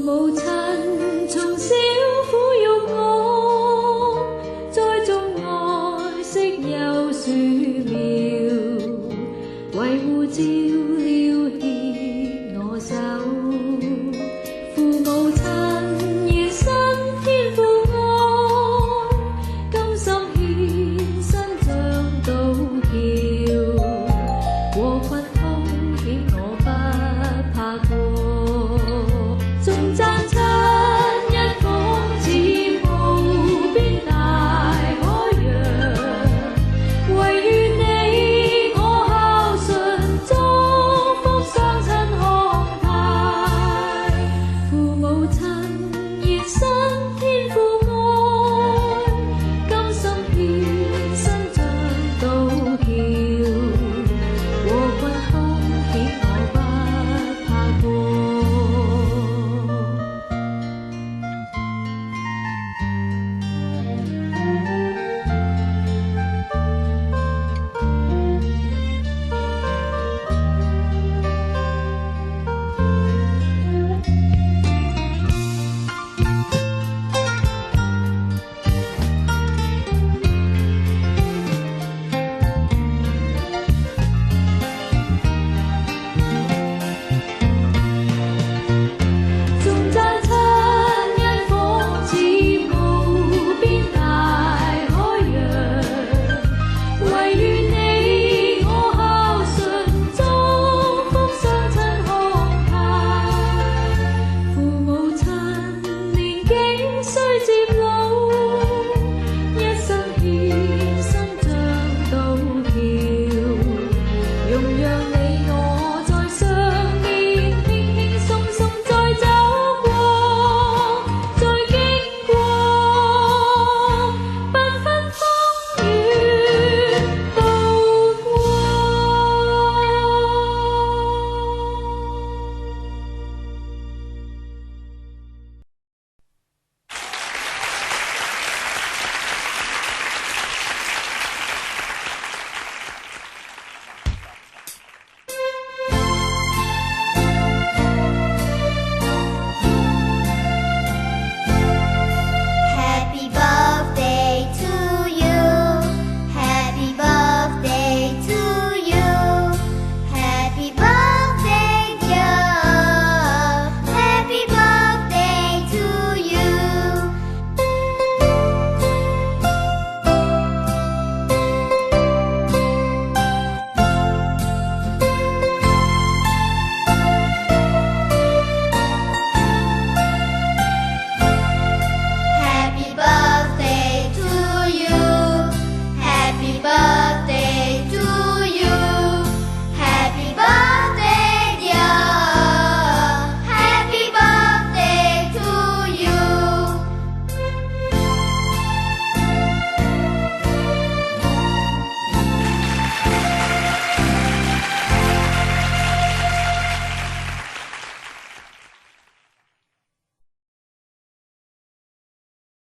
母親從小撫育我，栽種愛惜幼樹苗，維護照料牽我手。父母親現身天父愛，甘心獻身像渡橋，禍困凶險我不怕過。頌讚親恩仿似無邊大海洋，唯願你我孝順，祝福雙親康泰。父母親現身天父愛，甘心獻身像渡橋，禍困凶險我不怕過。雖接